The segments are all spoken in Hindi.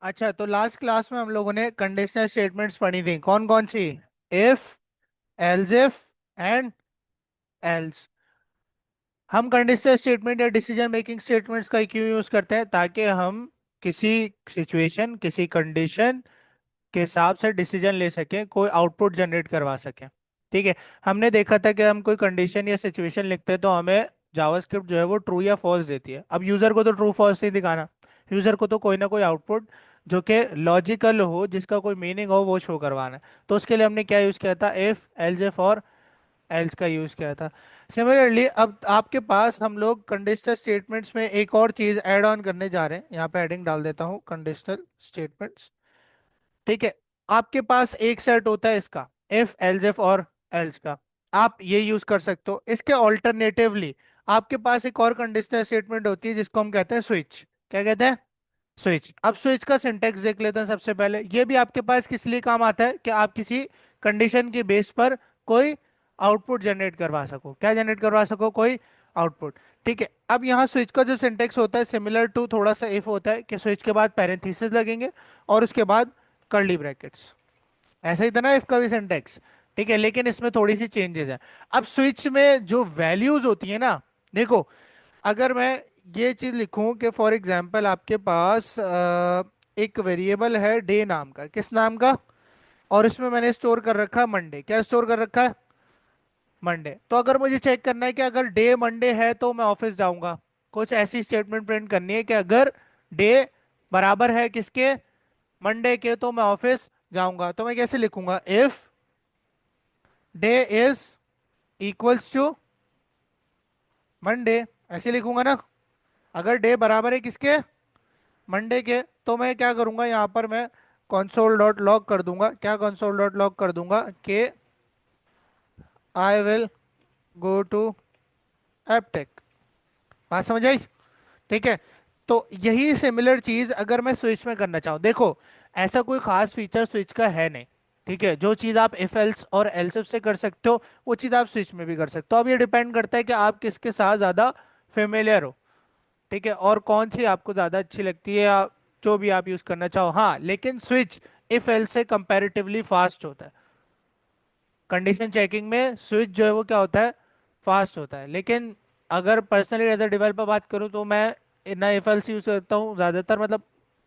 अच्छा, तो लास्ट क्लास में हम लोगों ने कंडीशनल स्टेटमेंट्स पढ़ी थी, कौन कौन सी? If, else if and else. हम कंडीशनल स्टेटमेंट या डिसीजन मेकिंग स्टेटमेंट्स का क्यों यूज करते हैं? ताकि हम किसी सिचुएशन, किसी कंडीशन के हिसाब से डिसीजन ले सकें, कोई आउटपुट जनरेट करवा सकें। ठीक है। हमने देखा था कि हम कोई कंडीशन या सिचुएशन लिखते हैं तो हमें जावास्क्रिप्ट जो है वो ट्रू या फॉल्स देती है। अब यूजर को तो ट्रू फॉल्स नहीं दिखाना, यूजर को तो कोई ना कोई आउटपुट जो कि लॉजिकल हो, जिसका कोई मीनिंग हो, वो शो करवाना है। तो उसके लिए हमने क्या यूज किया था? इफ, एल्स इफ और एल्स का यूज किया था। सिमिलरली अब आपके पास हम लोग कंडीशनल स्टेटमेंट्स में एक और चीज ऐड ऑन करने जा रहे हैं। यहाँ पे हेडिंग डाल देता हूँ, कंडीशनल स्टेटमेंट्स। ठीक है। आपके पास एक सेट होता है इसका, इफ, एल्स इफ और एल्स का। आप ये यूज कर सकते हो। इसके ऑल्टरनेटिवली आपके पास एक और कंडीशनल स्टेटमेंट होती है जिसको हम कहते हैं स्विच। क्या कहते हैं? स्विच। अब स्विच का सिंटेक्स देख लेते हैं सबसे पहले। ये भी आपके पास किस लिए काम आता है? कि आप किसी कंडीशन के बेस पर कोई आउटपुट जनरेट करवा सको। क्या जनरेट करवा सको? कोई आउटपुट। ठीक है। अब यहाँ स्विच का जो सिंटेक्स होता है सिमिलर टू थोड़ा सा इफ होता है, कि स्विच के बाद पैरेंथेसिस लगेंगे और उसके बाद कर्ली ब्रैकेट्स। ऐसा ही था ना इफ का भी सिंटेक्स? ठीक है, लेकिन इसमें थोड़ी सी चेंजेस है। अब स्विच में जो वैल्यूज होती है ना, देखो, अगर मैं ये चीज लिखूं कि फॉर एग्जांपल आपके पास एक वेरिएबल है डे नाम का, किस नाम का? और इसमें मैंने स्टोर कर रखा है मंडे। क्या स्टोर कर रखा है? मंडे। तो अगर मुझे चेक करना है कि अगर डे मंडे है तो मैं ऑफिस जाऊंगा, कुछ ऐसी स्टेटमेंट प्रिंट करनी है कि अगर डे बराबर है किसके? मंडे के, तो मैं ऑफिस जाऊंगा। तो मैं कैसे लिखूंगा? If day is equals to Monday, ऐसे लिखूंगा ना। अगर डे बराबर है किसके? मंडे के। तो मैं क्या करूंगा यहाँ पर? मैं console डॉट लॉग कर दूंगा। क्या console डॉट लॉग कर दूंगा? कि I will go to Aptech. बात समझ आई? ठीक है। तो यही सिमिलर चीज अगर मैं स्विच में करना चाहूँ, देखो, ऐसा कोई खास फीचर स्विच का है नहीं। ठीक है। जो चीज आप इफ एल्स और एल्स इफ से कर सकते हो, वो चीज आप स्विच में भी कर सकते हो। अब ये डिपेंड करता है कि आप किसके साथ ज्यादा फेमिलियर हो। ठीक है, और कौन सी आपको ज्यादा अच्छी लगती है, या जो भी आप यूज करना चाहो। हाँ, लेकिन स्विच इफ एल्स से कंपैरेटिवली फास्ट होता है। कंडीशन चेकिंग में स्विच जो है वो क्या होता है? फास्ट होता है। लेकिन अगर पर्सनली एज अ डेवलपर बात करूँ तो मैं ना इफ एल्स यूज करता हूँ ज्यादातर। मतलब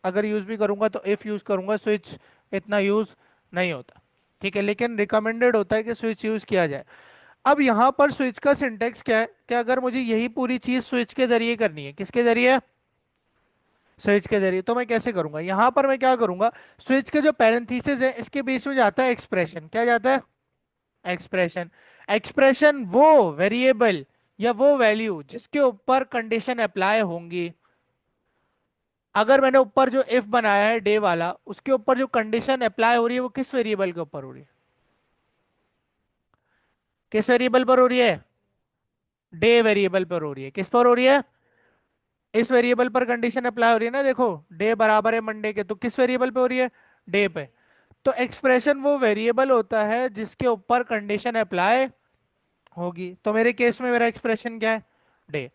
अगर यूज भी करूंगा तो इफ यूज करूंगा, स्विच इतना यूज नहीं होता। ठीक है, लेकिन रिकमेंडेड होता है कि स्विच यूज किया जाए। अब यहाँ पर स्विच का सिंटेक्स क्या है? कि अगर मुझे यही पूरी चीज स्विच के जरिए करनी है, किसके जरिए? स्विच के जरिए। तो मैं कैसे करूंगा? यहां पर मैं क्या करूंगा? स्विच के जो पैरेंथेसिस है इसके बीच में जाता है एक्सप्रेशन। क्या जाता है? एक्सप्रेशन। एक्सप्रेशन वो वेरिएबल या वो वैल्यू जिसके ऊपर कंडीशन अप्लाई होंगी। अगर मैंने ऊपर जो इफ बनाया है डे वाला, उसके ऊपर जो कंडीशन अप्लाई हो रही है वो किस वेरिएबल के ऊपर हो रही है? किस वेरिएबल पर हो रही है? डे वेरिएबल पर हो रही है। किस पर हो रही है? इस वेरिएबल पर कंडीशन अप्लाई हो रही है ना। देखो, डे बराबर है मंडे के, तो किस वेरिएबल पे हो रही है? डे पे। तो एक्सप्रेशन वो वेरिएबल होता है जिसके ऊपर कंडीशन अप्लाई होगी। तो मेरे केस में मेरा एक्सप्रेशन क्या है? डे।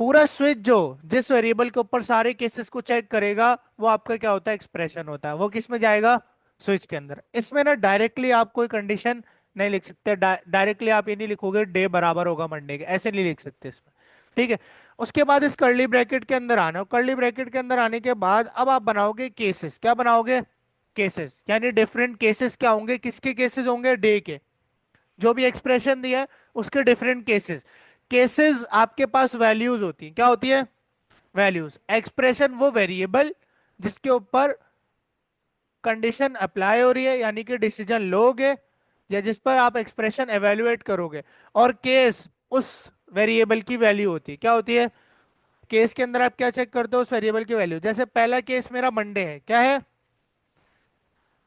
पूरा स्विच जो जिस वेरिएबल के ऊपर सारे केसेस को चेक करेगा, वो आपका क्या होता है? एक्सप्रेशन होता है। वो किस में जाएगा? स्विच के अंदर। इसमें ना डायरेक्टली आप कोई कंडीशन नहीं लिख सकते। डायरेक्टली आप ये नहीं लिखोगे डे बराबर होगा मंडे के, ऐसे नहीं लिख सकते इसमें। ठीक है। उसके बाद इस कर्ली ब्रैकेट के अंदर आना। कर्ली ब्रैकेट के अंदर आने के बाद अब आप बनाओगे केसेस। क्या बनाओगे? केसेस। यानी डिफरेंट केसेस क्या होंगे? किसके केसेस होंगे? डे के। जो भी एक्सप्रेशन दिया है उसके डिफरेंट केसेस। केसेस आपके पास वैल्यूज होती हैं। क्या होती है? वैल्यूज। एक्सप्रेशन वो वेरिएबल जिसके ऊपर कंडीशन अप्लाई हो रही है, यानी कि डिसीजन लोगे, या जिस पर आप एक्सप्रेशन एवेल्युएट करोगे। और केस उस वेरिएबल की वैल्यू होती है। क्या होती है? केस के अंदर आप क्या चेक करते हो? उस वेरिएबल की वैल्यू। जैसे पहला केस मेरा मंडे है, क्या है?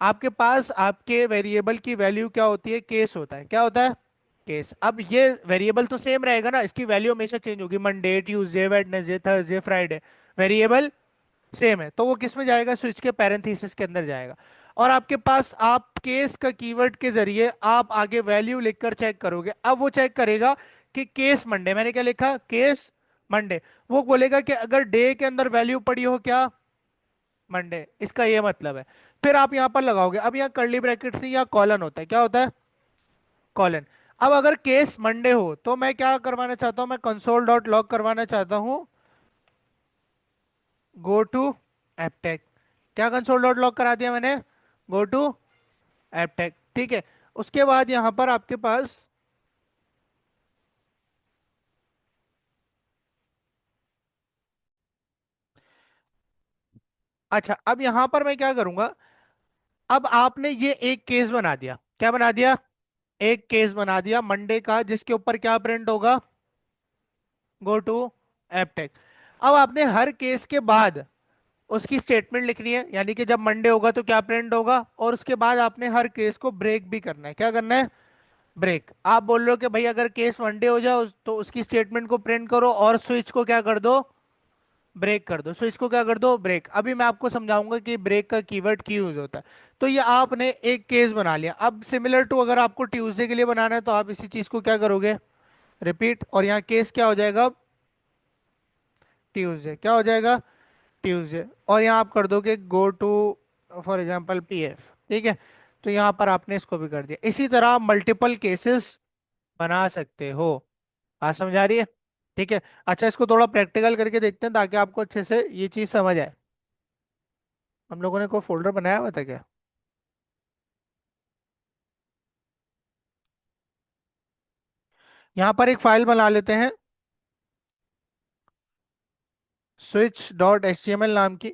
आपके पास आपके वेरिएबल की वैल्यू क्या होती है? केस होता है। क्या होता है? केस। अब ये वेरिएबल तो सेम रहेगा ना, इसकी वैल्यू हमेशा चेंज होगी। Monday, Tuesday, Wednesday, Thursday, Friday, variable same है। तो वो किस में जाएगा? स्विच के पैरेंथेसिस के अंदर जाएगा। और आपके पास आप केस का कीवर्ड के जरिए आप आगे वैल्यू लिखकर चेक करोगे। अब वो चेक करेगा कि केस मंडे, मैंने क्या लिखा? Case Monday. वो बोलेगा कि अगर डे के अंदर वैल्यू पड़ी हो क्या? मंडे, इसका ये मतलब है। फिर आप यहाँ पर लगाओगे, अब यहाँ कर्ली ब्रैकेट से यहाँ कॉलन होता है, क्या होता है, कॉलन। अब अगर केस मंडे हो तो मैं क्या करवाना चाहता हूं, मैं कंसोल डॉट लॉग करवाना चाहता हूं गो टू एपटेक। क्या कंसोल डॉट लॉग करा दिया मैंने, गो टू एपटेक, ठीक है। उसके बाद यहां पर आपके पास, अच्छा अब यहां पर मैं क्या करूंगा, अब आपने ये एक केस बना दिया, क्या बना दिया, एक केस बना दिया मंडे का, जिसके ऊपर क्या प्रिंट होगा, गो टू एपटेक। अब आपने हर केस के बाद उसकी स्टेटमेंट लिखनी है, यानी कि जब मंडे होगा तो क्या प्रिंट होगा, और उसके बाद आपने हर केस को ब्रेक भी करना है, क्या करना है, ब्रेक। आप बोल रहे हो कि भाई अगर केस मंडे हो जाए तो उसकी स्टेटमेंट को प्रिंट करो और स्विच को क्या कर दो, ब्रेक कर दो, स्विच को क्या कर दो, ब्रेक। अभी मैं आपको समझाऊंगा कि ब्रेक का कीवर्ड की यूज होता है। तो ये आपने एक केस बना लिया। अब सिमिलर टू अगर आपको ट्यूसडे के लिए बनाना है तो आप इसी चीज को क्या करोगे, रिपीट, और यहाँ केस क्या हो जाएगा, ट्यूसडे, क्या हो जाएगा, ट्यूसडे। और यहाँ आप कर दोगे go to for example PF, ठीक है। तो यहाँ पर आपने इसको भी कर दिया। इसी तरह आप मल्टीपल केसेस बना सकते हो। बात समझ आ रही है, ठीक है। अच्छा इसको थोड़ा प्रैक्टिकल करके देखते हैं ताकि आपको अच्छे से ये चीज समझ आए। हम लोगों ने कोई फोल्डर बनाया हुआ था क्या, यहाँ पर एक फाइल बना लेते हैं, switch dot H T M L नाम की।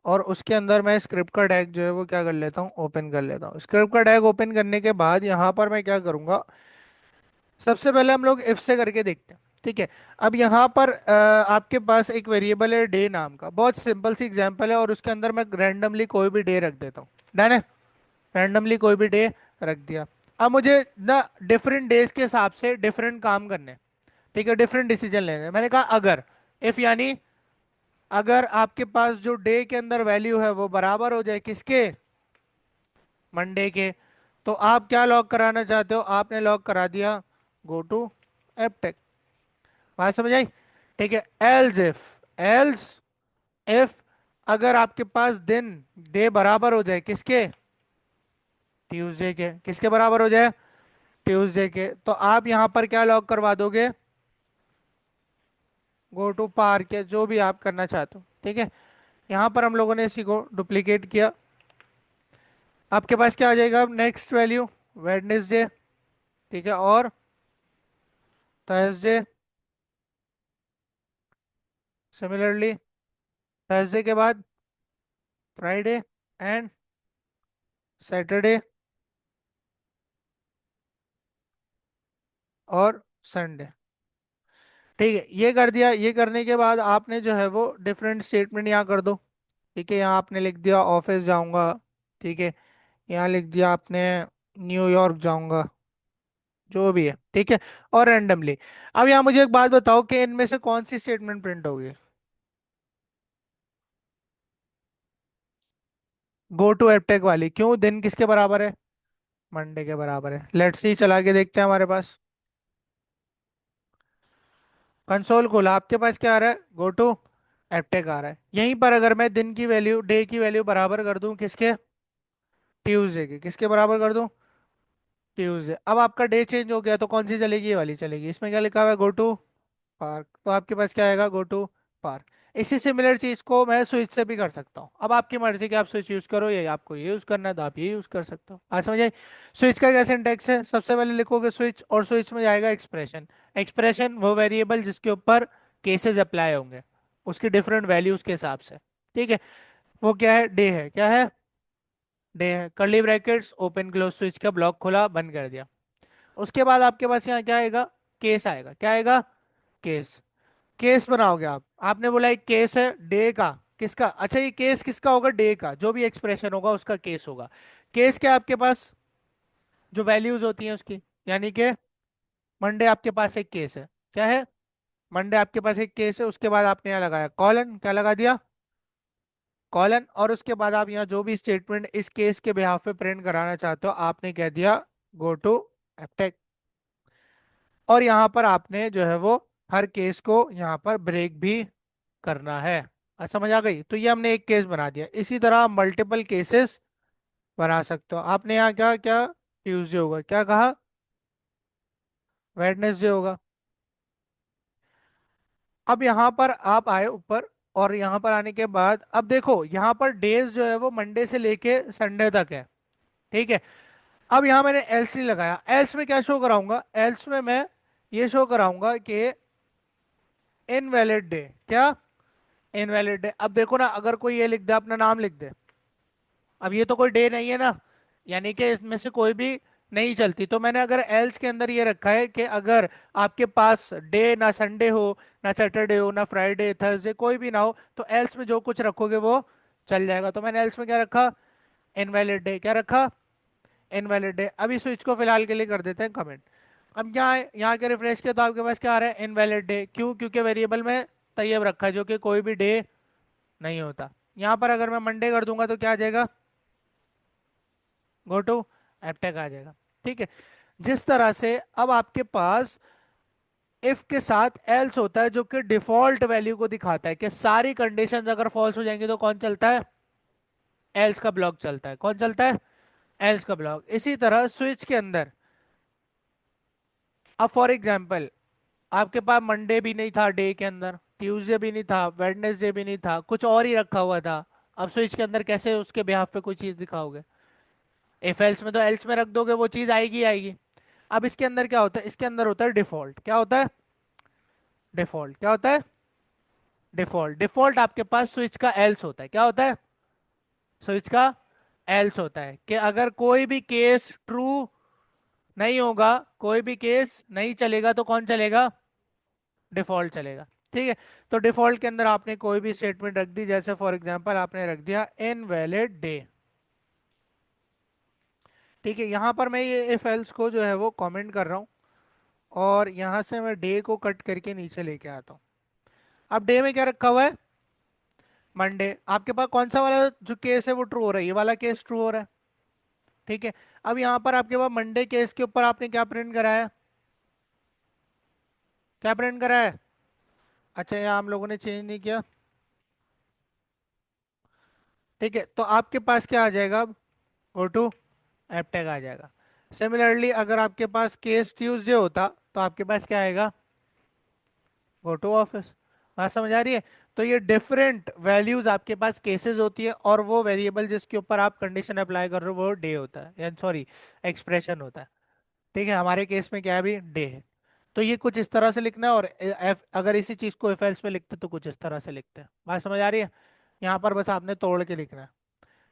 और उसके अंदर मैं स्क्रिप्ट का टैग जो है वो क्या कर लेता हूँ, ओपन कर लेता हूँ। स्क्रिप्ट का टैग ओपन करने के बाद यहाँ पर मैं क्या करूँगा, सबसे पहले हम लोग इफ से करके देखते हैं, ठीक है। अब यहाँ पर आपके पास एक वेरिएबल है डे नाम का, बहुत सिंपल सी एग्जांपल है, और उसके अंदर मैं रैंडमली कोई भी डे रख देता हूँ, डन है, रैंडमली कोई भी डे रख दिया। अब मुझे ना डिफरेंट डेज के हिसाब से डिफरेंट काम करने हैं, ठीक है, डिफरेंट डिसीजन लेने हैं। मैंने कहा अगर, इफ यानी अगर आपके पास जो डे के अंदर वैल्यू है वो बराबर हो जाए किसके, मंडे के, तो आप क्या लॉग कराना चाहते हो, आपने लॉग करा दिया गो टू एपटेक। बात समझ आई, ठीक है। एल्स इफ अगर आपके पास दिन, डे बराबर हो जाए किसके, ट्यूसडे के, किसके बराबर हो जाए, ट्यूसडे के, तो आप यहां पर क्या लॉग करवा दोगे, गो टू पार के, जो भी आप करना चाहते हो, ठीक है। यहां पर हम लोगों ने इसी को डुप्लीकेट किया। आपके पास क्या आ जाएगा अब नेक्स्ट वैल्यू, वेडनेसडे, ठीक है, और थर्सडे, सिमिलरली थर्सडे के बाद फ्राइडे एंड सैटरडे और संडे, ठीक है। ये कर दिया, ये करने के बाद आपने जो है वो डिफरेंट स्टेटमेंट यहाँ कर दो, ठीक है। यहाँ आपने लिख दिया ऑफिस जाऊंगा, ठीक है। यहाँ लिख दिया आपने न्यूयॉर्क जाऊंगा, जो भी है, ठीक है, और रैंडमली। अब यहाँ मुझे एक बात बताओ कि इनमें से कौन सी स्टेटमेंट प्रिंट होगी, गो टू एपटेक वाली, क्यों, दिन किसके बराबर है, मंडे के बराबर है। लेट्स सी, चला के देखते हैं हमारे पास। कंसोल खोला, आपके पास क्या आ रहा है, गो टू एपटेक आ रहा है। यहीं पर अगर मैं दिन की वैल्यू, डे की वैल्यू बराबर कर दूं किसके, ट्यूसडे के, किसके बराबर कर दूं, ट्यूसडे। अब आपका डे चेंज हो गया तो कौन सी चलेगी, ये वाली चलेगी। इसमें क्या लिखा हुआ है, गो टू पार्क, तो आपके पास क्या आएगा, गो टू पार्क। इसी सिमिलर चीज को मैं स्विच से भी कर सकता हूँ। अब आपकी मर्जी कि आप स्विच यूज करो या आपको ये यूज करना है तो आप ये यूज कर सकते हो। आज समझ आई। स्विच का क्या सिंटेक्स है, सबसे पहले लिखोगे स्विच, और स्विच में जाएगा एक्सप्रेशन। एक्सप्रेशन वो वेरिएबल जिसके ऊपर केसेस अप्लाई होंगे, उसकी डिफरेंट वैल्यूज के हिसाब से, ठीक है। वो क्या है, डे है, क्या है, डे है, curly brackets open close, switch का ब्लॉक खोला बंद कर दिया। उसके बाद आपके पास यहाँ क्या आएगा, केस आएगा, क्या आएगा, केस। केस बनाओगे आप, आपने बोला एक केस है डे का, किसका, अच्छा ये केस किसका होगा, डे का, जो भी एक्सप्रेशन होगा उसका केस होगा। केस क्या है आपके पास, जो वैल्यूज होती हैं उसकी, यानी कि मंडे आपके पास एक केस है, क्या है, मंडे आपके पास एक केस है। उसके बाद आपने यहाँ लगाया कॉलन, क्या लगा दिया, कॉलन, और उसके बाद आप यहाँ जो भी स्टेटमेंट इस केस के बिहाफ पे प्रिंट कराना चाहते हो आपने कह दिया गो टू एपटेक। और यहाँ पर आपने जो है वो हर केस को यहाँ पर ब्रेक भी करना है। समझ आ गई? तो ये हमने एक केस बना दिया, इसी तरह आप मल्टीपल केसेस बना सकते हो। आपने यहाँ क्या क्या, ट्यूसडे होगा, क्या कहा, वेडनेसडे होगा। अब यहाँ पर आप आए ऊपर, और यहाँ पर आने के बाद अब देखो यहाँ पर डेज जो है वो मंडे से लेके संडे तक है। ठीक है। अब यहाँ मैंने एल्स नहीं लगाया, एल्स में क्या शो कराऊंगा, एल्स में मैं ये शो कराऊंगा कि इनवैलिड डे, क्या, इनवैलिड डे। अब देखो ना, अगर कोई ये लिख दे, अपना नाम लिख दे, अब ये तो कोई डे नहीं है ना, यानी कि इसमें से कोई भी नहीं चलती। तो मैंने अगर एल्स के अंदर ये रखा है कि अगर आपके पास डे ना संडे हो, ना सैटरडे हो, ना फ्राइडे थर्सडे, कोई भी ना हो, तो एल्स में जो कुछ रखोगे वो चल जाएगा। तो मैंने एल्स में क्या रखा, इनवैलिड डे, क्या रखा, इनवैलिड डे। अभी स्विच को फिलहाल के लिए कर देते हैं कमेंट। अब यहाँ यहाँ के रिफ्रेश किया तो आपके पास क्या आ रहा है, इनवैलिड डे। क्यों? क्योंकि वेरिएबल में तैयब रखा है जो कि कोई भी डे नहीं होता। यहाँ पर अगर मैं मंडे कर दूंगा तो क्या आ जाएगा, गो टू एपटेक आ जाएगा। ठीक है। जिस तरह से अब आपके पास इफ के साथ एल्स होता है जो कि डिफॉल्ट वैल्यू को दिखाता है कि सारी कंडीशंस अगर फॉल्स हो जाएंगी तो कौन चलता है, एल्स का ब्लॉक चलता है। कौन चलता है, एल्स का ब्लॉक। इसी तरह स्विच के अंदर, अब फॉर एग्जांपल आपके पास मंडे भी नहीं था डे के अंदर, ट्यूसडे भी नहीं था, वेडनेसडे भी नहीं था, कुछ और ही रखा हुआ था। अब स्विच के अंदर कैसे उसके बिहाफ पे कोई चीज दिखाओगे, इफ एल्स में तो एल्स में रख दोगे, वो चीज आएगी ही आएगी। अब इसके अंदर क्या होता है, इसके अंदर होता है डिफॉल्ट। क्या होता है, डिफॉल्ट। क्या होता है, डिफॉल्ट। डिफॉल्ट आपके पास स्विच का एल्स होता है। क्या होता है, स्विच का एल्स होता है कि अगर कोई भी केस ट्रू नहीं होगा, कोई भी केस नहीं चलेगा, तो कौन चलेगा, डिफॉल्ट चलेगा। ठीक है। तो डिफॉल्ट के अंदर आपने कोई भी स्टेटमेंट रख दी, जैसे फॉर एग्जांपल आपने रख दिया इनवैलिड डे। ठीक है। यहां पर मैं ये इफ एल्स को जो है वो कमेंट कर रहा हूं, और यहां से मैं डे को कट करके नीचे लेके आता हूं। अब डे में क्या रखा हुआ है, मंडे। आपके पास कौन सा वाला जो केस है वो ट्रू हो रहा है, ये वाला केस ट्रू हो रहा है। ठीक है। अब यहाँ पर आपके पास मंडे केस के ऊपर आपने क्या प्रिंट कराया, क्या प्रिंट कराया, अच्छा यहाँ हम लोगों ने चेंज नहीं किया। ठीक है। तो आपके पास क्या आ जाएगा अब, गो टू एप टैग आ जाएगा। सिमिलरली अगर आपके पास केस ट्यूसडे होता तो आपके पास क्या आएगा, गो टू ऑफिस। बात समझ आ रही है? तो ये डिफरेंट वैल्यूज आपके पास केसेस होती है, और वो वेरिएबल जिसके ऊपर आप कंडीशन अप्लाई कर रहे हो वो डे होता है, या सॉरी एक्सप्रेशन होता है। ठीक है। हमारे केस में क्या है, अभी डे है। तो ये कुछ इस तरह से लिखना है, और एफ अगर इसी चीज को एफ एल्स में लिखते तो कुछ इस तरह से लिखते हैं। बात समझ आ रही है? यहाँ पर बस आपने तोड़ के लिखना है।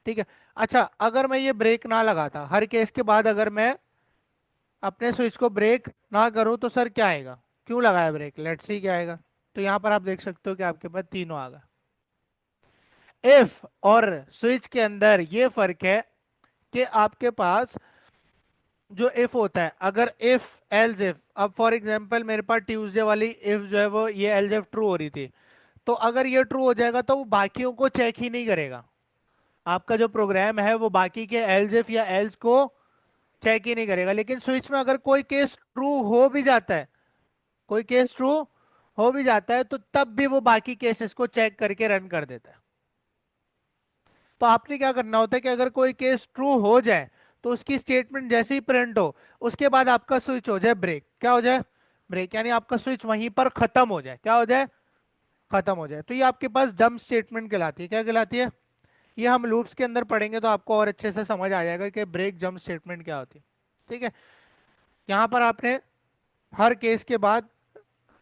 ठीक है। अच्छा, अगर मैं ये ब्रेक ना लगाता, हर केस के बाद अगर मैं अपने स्विच को ब्रेक ना करूं, तो सर क्या आएगा, क्यों लगाया ब्रेक, लेट्स सी क्या आएगा। तो यहाँ पर आप देख सकते हो कि आपके पास तीनों आ गए। इफ और स्विच के अंदर ये फर्क है कि आपके पास जो इफ होता है, अगर इफ एल्स इफ, अब फॉर एग्जांपल मेरे पास ट्यूसडे वाली इफ जो है वो ये एल्स इफ ट्रू हो रही थी, तो अगर ये ट्रू हो जाएगा तो वो बाकियों को चेक ही नहीं करेगा। आपका जो प्रोग्राम है वो बाकी के एल्स इफ या एल्स को चेक ही नहीं करेगा। लेकिन स्विच में अगर कोई केस ट्रू हो भी जाता है, कोई केस ट्रू हो भी जाता है, तो तब भी वो बाकी केसेस को चेक करके रन कर देता है। तो आपने क्या करना होता है कि अगर कोई केस ट्रू हो जाए तो उसकी स्टेटमेंट जैसे ही प्रिंट हो, उसके बाद आपका स्विच हो जाए ब्रेक। क्या हो जाए, ब्रेक, यानी आपका स्विच वहीं पर खत्म हो जाए। क्या हो जाए, खत्म हो जाए। तो ये आपके पास जंप स्टेटमेंट कहलाती है। क्या कहलाती है? ये हम लूप्स के अंदर पढ़ेंगे तो आपको और अच्छे से समझ आ जाएगा कि ब्रेक जंप स्टेटमेंट क्या होती है। ठीक है। यहाँ पर आपने हर केस के बाद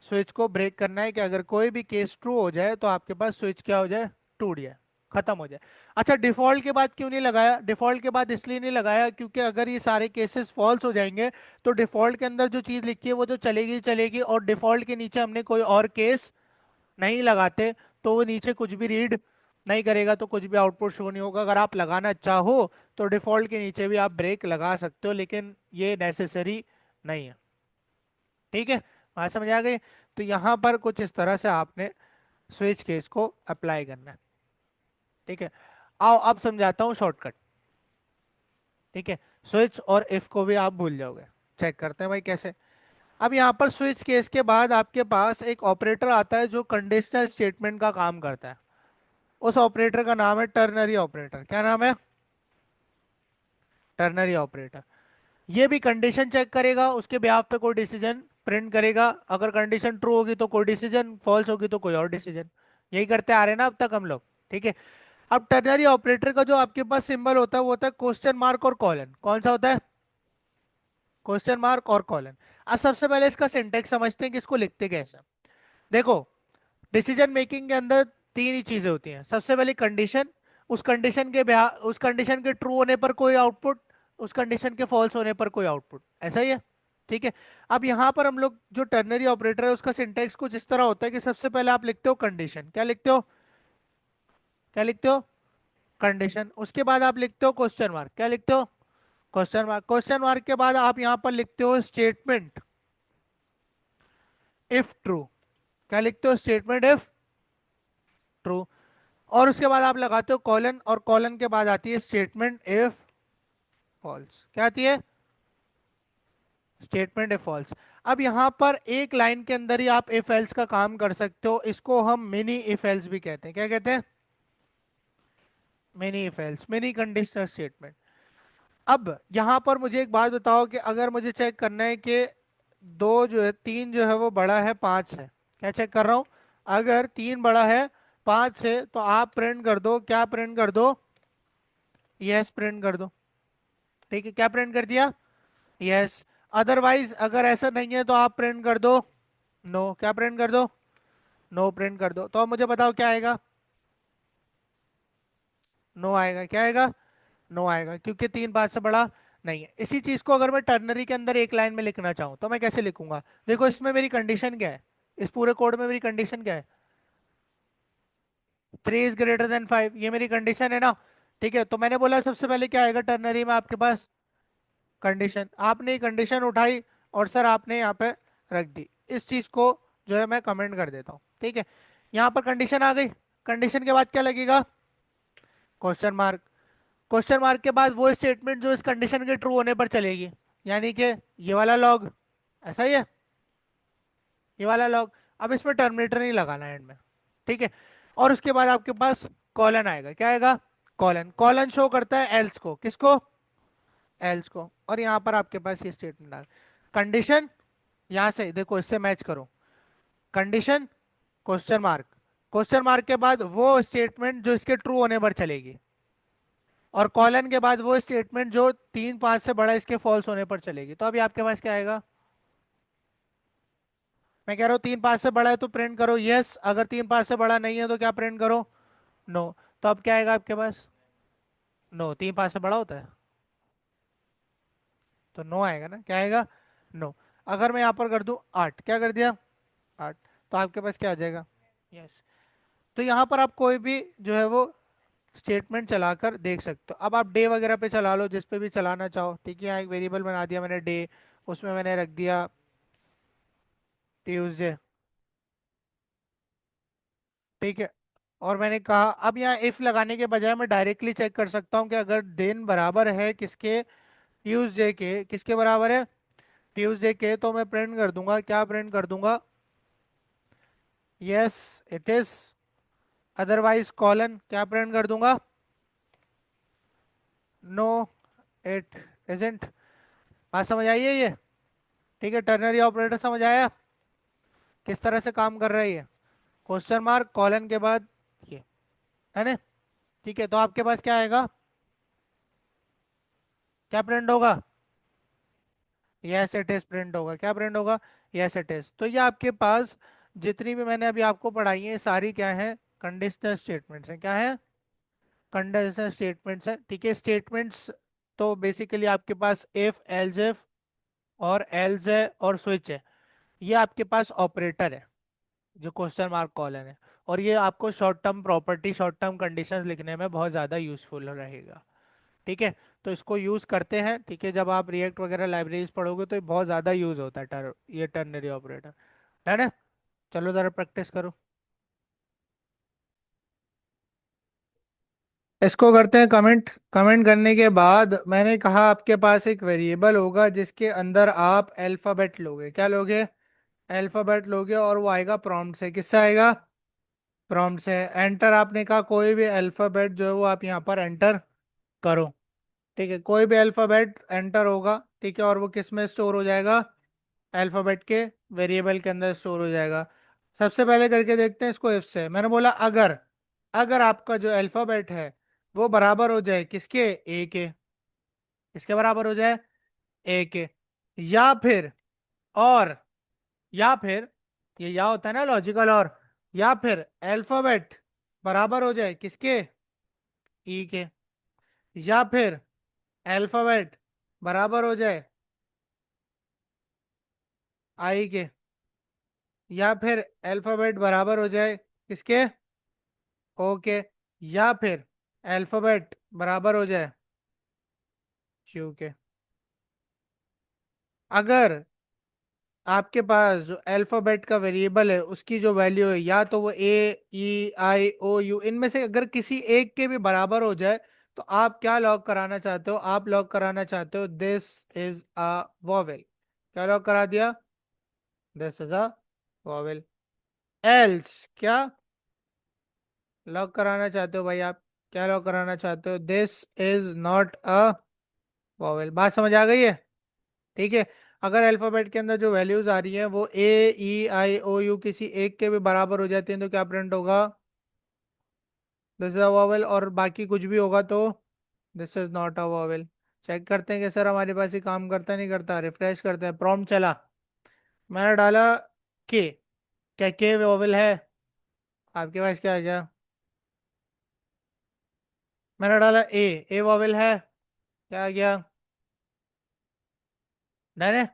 स्विच को ब्रेक करना है कि अगर कोई भी केस ट्रू हो जाए तो आपके पास स्विच क्या हो जाए, टूट जाए, खत्म हो जाए। अच्छा, डिफॉल्ट के बाद क्यों नहीं लगाया, डिफॉल्ट के बाद इसलिए नहीं लगाया क्योंकि अगर ये सारे केसेस फॉल्स हो जाएंगे तो डिफॉल्ट के अंदर जो चीज लिखी है वो तो चलेगी ही चलेगी, और डिफॉल्ट के नीचे हमने कोई और केस नहीं लगाते, तो वो नीचे कुछ भी रीड नहीं करेगा, तो कुछ भी आउटपुट शो नहीं होगा। अगर आप लगाना चाहो तो डिफॉल्ट के नीचे भी आप ब्रेक लगा सकते हो, लेकिन ये नेसेसरी नहीं है। ठीक है। बात समझ आ गई? तो यहाँ पर कुछ इस तरह से आपने स्विच केस को अप्लाई करना है। ठीक है। आओ अब समझाता हूँ शॉर्टकट। ठीक है। स्विच और इफ को भी आप भूल जाओगे। चेक करते हैं भाई कैसे। अब यहाँ पर स्विच केस के बाद आपके पास एक ऑपरेटर आता है जो कंडीशनल स्टेटमेंट का काम करता है। उस ऑपरेटर का नाम है टर्नरी ऑपरेटर। क्या नाम है? Ternary operator. ये भी कंडीशन चेक करेगा, उसके ब्याह पे कोई डिसीजन प्रिंट करेगा। अगर कंडीशन ट्रू होगी तो कोई डिसीजन, फॉल्स होगी तो कोई और डिसीजन। यही करते आ रहे हैं ना अब तक हम लोग। ठीक है। अब टर्नरी ऑपरेटर का जो आपके पास सिंबल होता है वो होता है क्वेश्चन मार्क और कॉलन। कौन सा होता है? क्वेश्चन मार्क और कॉलन। अब सबसे पहले इसका सिंटेक्स समझते हैं कि इसको लिखते कैसे। देखो, डिसीजन मेकिंग के अंदर तीन ही चीजें होती हैं। सबसे पहले कंडीशन, उस कंडीशन के ट्रू होने पर कोई आउटपुट, उस कंडीशन के फॉल्स होने पर कोई आउटपुट। ऐसा ही है। ठीक है। अब यहां पर हम लोग जो टर्नरी ऑपरेटर है उसका सिंटेक्स कुछ इस तरह होता है कि सबसे पहले आप लिखते हो कंडीशन। क्या लिखते हो? क्या लिखते हो? कंडीशन। उसके बाद आप लिखते हो क्वेश्चन मार्क। क्या लिखते हो? Question mark. क्वेश्चन मार्क के बाद आप यहां पर लिखते हो स्टेटमेंट इफ ट्रू। क्या लिखते हो? Statement if true. और उसके बाद आप लगाते हो कॉलन, और कॉलन के बाद आती है स्टेटमेंट इफ फॉल्स। क्या आती है? Statement if false. अब यहां पर एक लाइन के अंदर ही आप इफ एल्स का काम कर सकते हो। इसको हम मिनी इफ एल्स भी कहते हैं। क्या कहते हैं? Mini if else, mini conditional statement. अब यहां पर मुझे एक बात बताओ कि अगर मुझे चेक करना है कि दो जो है, तीन जो है वो बड़ा है पांच से। क्या चेक कर रहा हूं? अगर तीन बड़ा है पांच से तो आप प्रिंट कर दो। क्या प्रिंट कर दो? यस प्रिंट कर दो। ठीक है, क्या प्रिंट कर दिया? यस। अदरवाइज अगर ऐसा नहीं है तो आप प्रिंट कर दो नो। क्या प्रिंट कर दो? नो प्रिंट कर दो। तो अब मुझे बताओ क्या आएगा? नो आएगा। क्या आएगा? नो आएगा, क्योंकि तीन पांच से बड़ा नहीं है। इसी चीज को अगर मैं टर्नरी के अंदर एक लाइन में लिखना चाहूं तो मैं कैसे लिखूंगा? देखो, इसमें मेरी कंडीशन क्या है? इस पूरे कोड में मेरी कंडीशन क्या है? 3 इज ग्रेटर देन 5, ये मेरी कंडीशन है ना। ठीक है, तो मैंने बोला सबसे पहले क्या आएगा टर्नरी में आपके पास? कंडीशन। आपने कंडीशन उठाई और सर आपने यहाँ पे रख दी। इस चीज को जो है मैं कमेंट कर देता हूँ। ठीक है। यहाँ पर कंडीशन आ गई। कंडीशन के बाद क्या लगेगा? Question mark. क्वेश्चन मार्क के बाद वो स्टेटमेंट जो इस कंडीशन के ट्रू होने पर चलेगी, यानी कि ये वाला लॉग। ऐसा ही है, ये वाला लॉग। अब इसमें टर्मिनेटर नहीं लगाना है एंड में। ठीक है। और उसके बाद आपके पास कॉलन आएगा। क्या आएगा? कॉलन। कॉलन शो करता है एल्स को। किसको? एल्स को। और यहाँ पर आपके पास ये स्टेटमेंट आ कंडीशन। यहां से देखो, इससे मैच करो। Condition, question mark. Question mark के बाद वो स्टेटमेंट जो इसके ट्रू होने पर चलेगी, और कॉलन के बाद वो स्टेटमेंट जो तीन पांच से बड़ा इसके फॉल्स होने पर चलेगी। तो अभी आपके पास क्या आएगा? मैं कह रहा हूँ तीन पांच से बड़ा है तो प्रिंट करो यस। अगर तीन पांच से बड़ा नहीं है तो क्या प्रिंट करो? नो। तो अब क्या आएगा आपके पास? नो। तीन पांच से बड़ा होता है तो नो आएगा ना। क्या आएगा? नो। अगर मैं यहाँ पर कर दूं 8, क्या कर दिया? 8, तो आपके पास क्या आ जाएगा? यस। तो यहाँ पर आप कोई भी जो है वो स्टेटमेंट चलाकर देख सकते हो। अब आप डे वगैरह पे चला लो, जिस पे भी चलाना चाहो। ठीक है, यहाँ एक वेरिएबल बना दिया मैंने डे, उसमें मैंने रख दिया ट्यूसडे। ठीक है। और मैंने कहा, अब यहाँ इफ लगाने के बजाय मैं डायरेक्टली चेक कर सकता हूँ कि अगर दिन बराबर है किसके? ट्यूसडे के। किसके बराबर है? ट्यूसडे के। तो मैं प्रिंट कर दूंगा। क्या प्रिंट कर दूंगा? Yes it is. Otherwise colon. क्या प्रिंट कर दूंगा? No it isn't. बात समझ आई है ये? ठीक है, टर्नरी ऑपरेटर समझ आया किस तरह से काम कर रही है? क्वेश्चन मार्क कॉलन के बाद ये, है ना? ठीक है, तो आपके पास क्या आएगा? क्या प्रिंट होगा? यस इट इज प्रिंट होगा। क्या प्रिंट होगा? Yes it is. तो ये आपके पास जितनी भी मैंने अभी आपको पढ़ाई है सारी क्या है? कंडीशनल स्टेटमेंट्स हैं। क्या है? कंडीशनल स्टेटमेंट्स हैं। ठीक है। स्टेटमेंट्स तो बेसिकली आपके पास इफ, एल्स इफ और एल्स है और स्विच है। ये आपके पास ऑपरेटर है जो क्वेश्चन मार्क कॉलन है। और ये आपको short term property, short term conditions लिखने में बहुत ज़्यादा यूजफुल रहेगा। ठीक है। तो इसको यूज़ करते हैं। ठीक है, जब आप रिएक्ट वगैरह लाइब्रेरीज पढ़ोगे तो ये बहुत ज़्यादा यूज़ होता है ये टर्नरी ऑपरेटर, है ना? चलो ज़रा प्रैक्टिस करो। इसको करते हैं कमेंट। कमेंट करने के बाद मैंने कहा आपके पास एक वेरिएबल होगा जिसके अंदर आप अल्फ़ाबेट लोगे। क्या लोगे? अल्फ़ाबेट लोगे और वो आएगा प्रॉम्प्ट से। किससे आएगा? प्रॉम्प्ट से एंटर आपने कहा, कोई भी अल्फाबेट जो है वो आप यहाँ पर एंटर करो। ठीक है, कोई भी अल्फाबेट एंटर होगा, ठीक है, और वो किस में स्टोर हो जाएगा? अल्फाबेट के वेरिएबल के अंदर स्टोर हो जाएगा। सबसे पहले करके देखते हैं इसको इफ से। मैंने बोला अगर, अगर आपका जो अल्फाबेट है वो बराबर हो जाए किसके? ए के। किसके बराबर हो जाए? ए के। या फिर, और, या फिर, ये या होता है ना लॉजिकल, और, या फिर अल्फाबेट बराबर हो जाए किसके? ई के। या फिर अल्फाबेट बराबर हो जाए आई के। या फिर अल्फाबेट बराबर हो जाए किसके? ओके। या फिर अल्फाबेट बराबर हो जाए क्यू के। अगर आपके पास जो अल्फाबेट का वेरिएबल है उसकी जो वैल्यू है, या तो वो ए, ई, आई, ओ, यू, इनमें से अगर किसी एक के भी बराबर हो जाए, तो आप क्या लॉक कराना चाहते हो? आप लॉक कराना चाहते हो दिस इज अ वॉवेल। क्या लॉक करा दिया? This is a vowel. Else क्या लॉक कराना चाहते हो भाई आप? क्या लॉक कराना चाहते हो? This is not a vowel. बात समझ आ गई है? ठीक है। अगर अल्फाबेट के अंदर जो वैल्यूज आ रही हैं वो ए, ई, आई, ओ, यू किसी एक के भी बराबर हो जाती हैं, तो क्या प्रिंट होगा? This is a vowel. और बाकी कुछ भी होगा तो this is not a vowel. Check करते हैं कि सर हमारे पास ये काम करता नहीं करता। रिफ्रेश करते हैं, प्रॉम्प्ट चला। मैंने डाला के। क्या के वॉवेल है? आपके पास क्या आ गया? मैंने डाला ए वॉवेल है। क्या आ गया? डन है।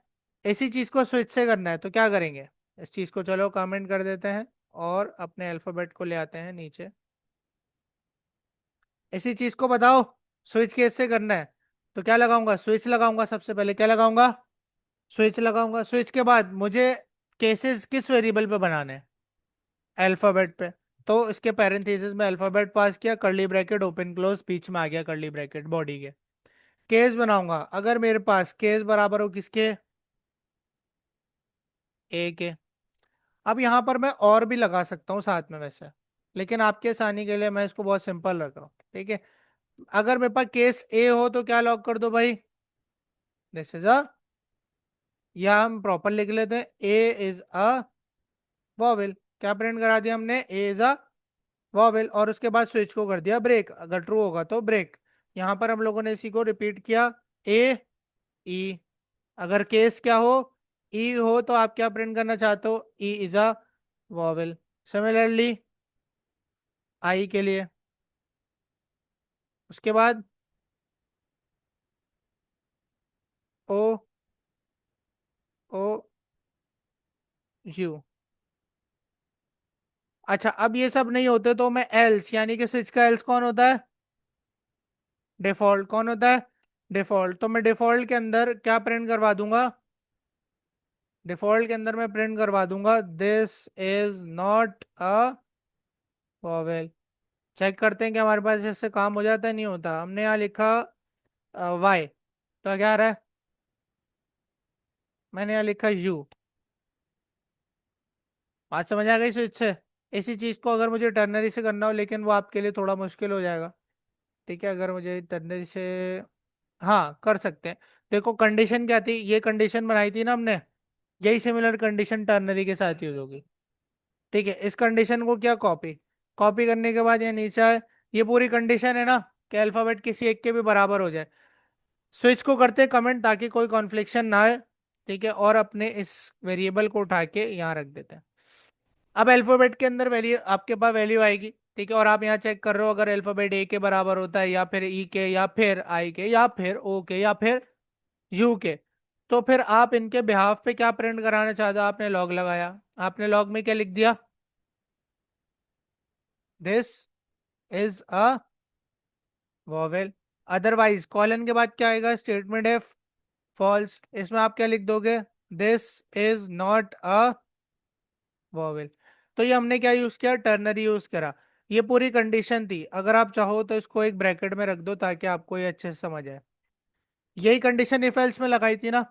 इसी चीज को स्विच से करना है, तो क्या करेंगे? इस चीज को चलो कमेंट कर देते हैं और अपने अल्फाबेट को ले आते हैं नीचे। इसी चीज को बताओ स्विच केस से करना है, तो क्या लगाऊंगा? स्विच लगाऊंगा। सबसे पहले क्या लगाऊंगा? स्विच लगाऊंगा। स्विच के बाद मुझे केसेस किस वेरिएबल पे बनाने हैं? अल्फाबेट पे। तो इसके पैरेंथेसिस में अल्फाबेट पास किया, कर्ली ब्रैकेट ओपन क्लोज, बीच में आ गया कर्ली ब्रैकेट बॉडी के। केस बनाऊंगा अगर मेरे पास केस बराबर हो किसके? ए के। अब यहाँ पर मैं और भी लगा सकता हूँ साथ में वैसे, लेकिन आपके आसानी के लिए मैं इसको बहुत सिंपल रख रहा हूँ। ठीक है। अगर मेरे पास केस ए हो तो क्या लॉक कर दो भाई? दिस इज अ, या हम प्रॉपर लिख लेते हैं, ए इज अ वॉवेल। क्या प्रिंट करा दिया हमने? ए इज अ वॉवेल। और उसके बाद स्विच को कर दिया ब्रेक, अगर ट्रू होगा तो ब्रेक। यहाँ पर हम लोगों ने इसी को रिपीट किया, ए, ई। अगर केस क्या हो? ई हो, तो आप क्या प्रिंट करना चाहते हो? E is a vowel. Similarly I के लिए। उसके बाद ओ, ओ, यू। अच्छा, अब ये सब नहीं होते तो मैं एल्स, यानी कि स्विच का एल्स कौन होता है? डिफॉल्ट। कौन होता है? डिफॉल्ट। तो मैं डिफॉल्ट के अंदर क्या प्रिंट करवा दूंगा? डिफॉल्ट के अंदर मैं प्रिंट करवा दूंगा this is not a vowel. Check करते हैं कि हमारे पास इससे काम हो जाता है नहीं होता। हमने यहाँ लिखा वाई, तो क्या आ रहा है? मैंने यहाँ लिखा यू। बात समझ आ गई स्विच से? इसी चीज को अगर मुझे टर्नरी से करना हो, लेकिन वो आपके लिए थोड़ा मुश्किल हो जाएगा। ठीक है, अगर मुझे टर्नरी से, हाँ कर सकते हैं। देखो कंडीशन क्या थी, ये कंडीशन बनाई थी ना हमने, यही सिमिलर कंडीशन टर्नरी के साथ यूज होगी। ठीक है, इस कंडीशन को क्या कॉपी, कॉपी करने के बाद ये नीचे आए, ये पूरी कंडीशन है ना कि अल्फाबेट किसी एक के भी बराबर हो जाए। स्विच को करते हैं कमेंट ताकि कोई कॉन्फ्लिक्शन ना आए। ठीक है, और अपने इस वेरिएबल को उठा के यहाँ रख देते हैं। अब अल्फाबेट के अंदर वैल्यू, आपके पास वैल्यू आएगी। ठीक है, और आप यहाँ चेक कर रहे हो अगर अल्फाबेट ए के बराबर होता है, या फिर ई के, या फिर आई के, या फिर ओ के, या फिर यू के, तो फिर आप इनके बिहाफ पे क्या प्रिंट कराना चाहते हो? आपने लॉग लगाया। आपने लॉग में क्या लिख दिया? This is a vowel. Otherwise colon के बाद क्या आएगा? स्टेटमेंट है फॉल्स। इसमें आप क्या लिख दोगे? This is not a vowel. तो ये हमने क्या यूज किया? टर्नरी यूज करा। ये पूरी कंडीशन थी। अगर आप चाहो तो इसको एक ब्रैकेट में रख दो ताकि आपको ये अच्छे से समझ आए। यही कंडीशन इफ एल्स में लगाई थी ना,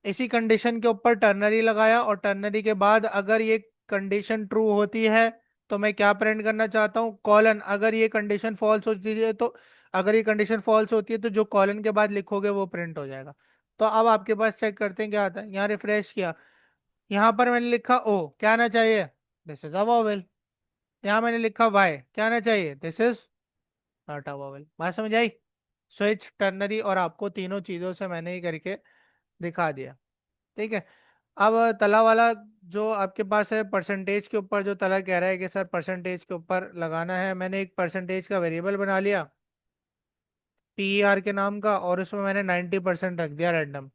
इसी कंडीशन के ऊपर टर्नरी लगाया, और टर्नरी के बाद अगर ये कंडीशन ट्रू होती है तो मैं क्या प्रिंट करना चाहता हूँ, कॉलन। अगर ये कंडीशन फॉल्स होती है तो, अगर ये कंडीशन फॉल्स होती है तो जो कॉलन के बाद लिखोगे वो प्रिंट हो जाएगा। तो अब आपके पास चेक करते हैं क्या आता है। यहाँ रिफ्रेश किया, यहाँ पर मैंने लिखा ओ, क्या आना चाहिए, दिस इज अ वोवेल। यहाँ मैंने लिखा वाई, क्या आना चाहिए, this is not a vowel. बात समझ आई। स्विच, टर्नरी, और आपको तीनों चीजों से मैंने ही करके दिखा दिया। ठीक है। अब तला वाला जो आपके पास है, परसेंटेज के ऊपर जो तला कह रहा है कि सर परसेंटेज के ऊपर लगाना है, मैंने एक परसेंटेज का वेरिएबल बना लिया PER के नाम का, और उसमें मैंने 90% रख दिया रैंडम।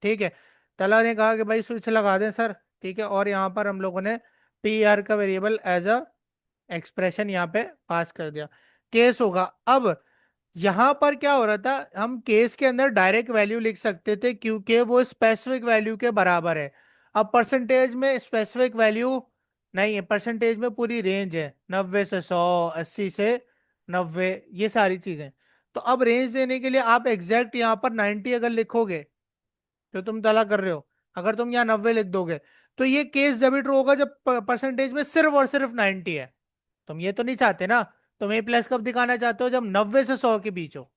ठीक है। तला ने कहा कि भाई स्विच लगा दें सर। ठीक है। और यहाँ पर हम लोगों ने PER का वेरिएबल एज अ एक्सप्रेशन यहाँ पे पास कर दिया। केस होगा। अब यहां पर क्या हो रहा था, हम केस के अंदर डायरेक्ट वैल्यू लिख सकते थे क्योंकि वो स्पेसिफिक वैल्यू के बराबर है। अब परसेंटेज में स्पेसिफिक वैल्यू नहीं है, परसेंटेज में पूरी रेंज है, 90 से 100, 80 से 90, ये सारी चीजें। तो अब रेंज देने के लिए आप एग्जैक्ट यहाँ पर 90 अगर लिखोगे, जो तुम तला कर रहे हो, अगर तुम यहाँ 90 लिख दोगे, तो ये केस जब भी ट्रू होगा जब परसेंटेज में सिर्फ और सिर्फ 90 है। तुम ये तो नहीं चाहते ना। तुम ए प्लस कब दिखाना चाहते हो, जब 90 से 100 के बीच हो।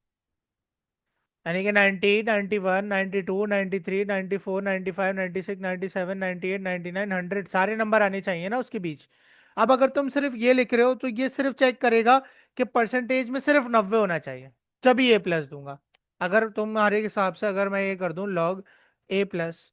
यानी कि 90, 91, 92, 93, 94, 95, 96, 97, 98, 99, 100 सारे नंबर आने चाहिए ना उसके बीच। अब अगर तुम सिर्फ ये लिख रहे हो तो ये सिर्फ चेक करेगा कि परसेंटेज में सिर्फ 90 होना चाहिए, तभी ए प्लस दूंगा। अगर तुम्हारे हिसाब से अगर मैं ये कर दूं लॉग ए प्लस,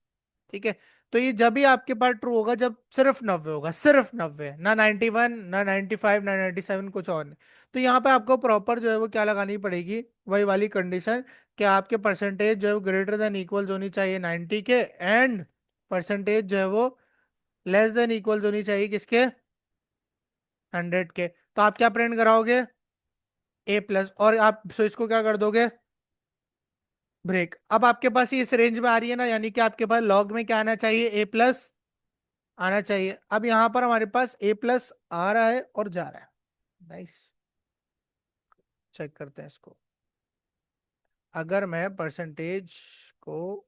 ठीक है, तो ये जब भी आपके पास ट्रू होगा जब सिर्फ 90 होगा, सिर्फ 90, ना 91, ना 95, ना 97, कुछ और नहीं। तो यहाँ पे आपको प्रॉपर जो है वो क्या लगानी पड़ेगी, वही वाली कंडीशन कि आपके परसेंटेज जो है ग्रेटर देन इक्वल्स होनी चाहिए 90 के, एंड परसेंटेज जो है वो लेस देन इक्वल्स होनी चाहिए किसके, 100 के। तो आप क्या प्रिंट कराओगे, ए प्लस, और आप स्विच को क्या कर दोगे, ब्रेक। अब आपके पास ये इस रेंज में आ रही है ना, यानी कि आपके पास लॉग में क्या आना चाहिए, ए प्लस आना चाहिए। अब यहां पर हमारे पास ए प्लस आ रहा है और जा रहा है। नाइस। चेक करते हैं इसको। अगर मैं परसेंटेज को